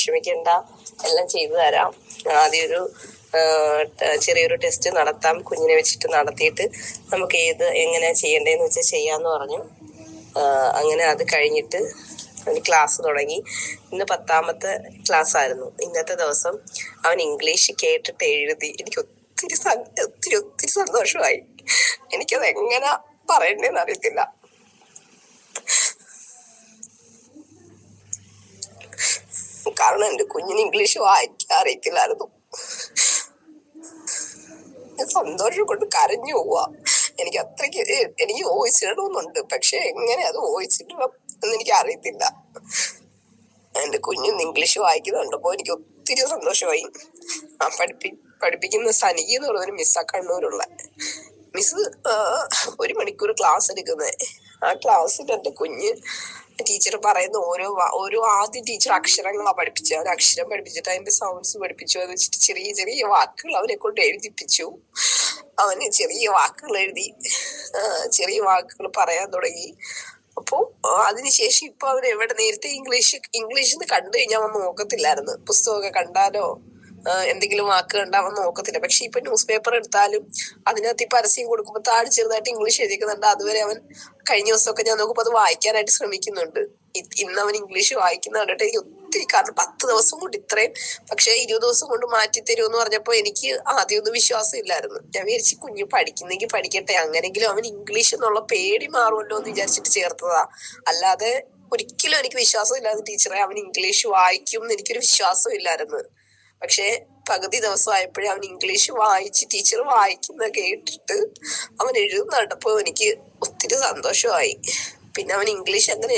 വിഷമിക്കണ്ട, എല്ലാം ചെയ്തു തരാം. ആദ്യം ഒരു ചെറിയൊരു ടെസ്റ്റ് നടത്താം, കുഞ്ഞിനെ വെച്ചിട്ട് നടത്തിയിട്ട് നമുക്ക് എങ്ങനെ ചെയ്യേണ്ടതെന്ന് വെച്ചാൽ ചെയ്യാന്ന് പറഞ്ഞു. അങ്ങനെ അത് കഴിഞ്ഞിട്ട് ക്ലാസ് തുടങ്ങി. ഇന്ന് 10ാമത്തെ ക്ലാസ് ആയിരുന്നു. ഇന്നത്തെ ദിവസം അവൻ ഇംഗ്ലീഷ് കേട്ടിട്ട് എഴുതി. എനിക്ക് ഒത്തിരി ഒത്തിരി ഒത്തിരി സന്തോഷമായി. എനിക്കത് എങ്ങനെ പറയണ്ടേന്ന് അറിയത്തില്ല. കാരണം എന്റെ കുഞ്ഞിന് ഇംഗ്ലീഷ് വായിക്കാൻ അറിയത്തില്ലായിരുന്നു. സന്തോഷം കൊണ്ട് കരഞ്ഞു പോവാ. എനിക്ക് അത്രയ്ക്ക് എനിക്ക് വോയിസ് ഇടണമെന്നുണ്ട്, പക്ഷെ എങ്ങനെ അത് വോയിസ് ഇടണം എന്ന് എനിക്ക് അറിയത്തില്ല. എന്റെ കുഞ്ഞിന് ഇംഗ്ലീഷ് വായിക്കുന്നുണ്ടപ്പോ എനിക്ക് ഒത്തിരി സന്തോഷമായി. ആ പഠിപ്പിക്കുന്ന സനികി എന്ന് പറയുന്നൊരു മിസ്സാ, കണ്ണൂരുള്ള മിസ്. 1 മണിക്കൂർ ക്ലാസ് എടുക്കുന്നത്. ആ ക്ലാസ്സിൽ എന്റെ കുഞ്ഞ് ടീച്ചർ പറയുന്ന ഓരോ ആദ്യം ടീച്ചർ അക്ഷരങ്ങളാ പഠിപ്പിച്ചത്. അവൻ അക്ഷരം പഠിപ്പിച്ചിട്ട് അതിന്റെ സൗണ്ട്സ് പഠിപ്പിച്ചു. അത് വെച്ചിട്ട് ചെറിയ ചെറിയ വാക്കുകൾ അവനെ കൊണ്ട് എഴുതിപ്പിച്ചു. അവന് ചെറിയ വാക്കുകൾ എഴുതി, ചെറിയ വാക്കുകൾ പറയാൻ തുടങ്ങി. അപ്പൊ അതിനുശേഷം ഇപ്പൊ അവൻ നേരത്തെ ഇംഗ്ലീഷിന്ന് കണ്ടു കഴിഞ്ഞാൽ അവൻ നോക്കത്തില്ലായിരുന്നു. പുസ്തകമൊക്കെ കണ്ടാലോ എന്തെങ്കിലും വാക്ക് കണ്ടാൽ അവൻ നോക്കത്തില്ല. പക്ഷെ ഇപ്പൊ ന്യൂസ് പേപ്പർ എടുത്താലും അതിനകത്ത് ഈ പരസ്യം കൊടുക്കുമ്പോൾ താഴെ ചെറുതായിട്ട് ഇംഗ്ലീഷ് എഴുതിക്കുന്നുണ്ട്. അതുവരെ അവൻ കഴിഞ്ഞ ദിവസമൊക്കെ ഞാൻ നോക്കുമ്പോൾ അത് വായിക്കാനായിട്ട് ശ്രമിക്കുന്നുണ്ട്. ഇന്ന് അവൻ ഇംഗ്ലീഷ് വായിക്കുന്ന കണ്ടിട്ട് എനിക്ക് ഒത്തിരി, കാരണം 10 ദിവസം കൊണ്ട് ഇത്രയും, പക്ഷെ 20 ദിവസം കൊണ്ട് മാറ്റി തരുമെന്ന് പറഞ്ഞപ്പോ എനിക്ക് ആദ്യമൊന്നും വിശ്വാസം ഇല്ലായിരുന്നു. ഞാൻ വിചാരിച്ചു കുഞ്ഞ് പഠിക്കുന്നെങ്കിൽ പഠിക്കട്ടെ, അങ്ങനെങ്കിലും അവൻ ഇംഗ്ലീഷ് എന്നുള്ള പേടി മാറുമല്ലോ എന്ന് വിചാരിച്ചിട്ട് ചേർത്തതാ. അല്ലാതെ ഒരിക്കലും എനിക്ക് വിശ്വാസം ഇല്ലായിരുന്നു ടീച്ചറെ അവൻ ഇംഗ്ലീഷ് വായിക്കും എന്ന് എനിക്കൊരു വിശ്വാസം ഇല്ലായിരുന്നു. പക്ഷെ പകുതി ദിവസമായപ്പോഴേ അവൻ ഇംഗ്ലീഷ് വായിച്ച് ടീച്ചർ വായിക്കുന്ന കേട്ടിട്ട് അവൻ എഴുതുന്ന കണ്ടപ്പോ എനിക്ക് ഒത്തിരി സന്തോഷമായി. പിന്നെ അവൻ ഇംഗ്ലീഷ് അങ്ങനെ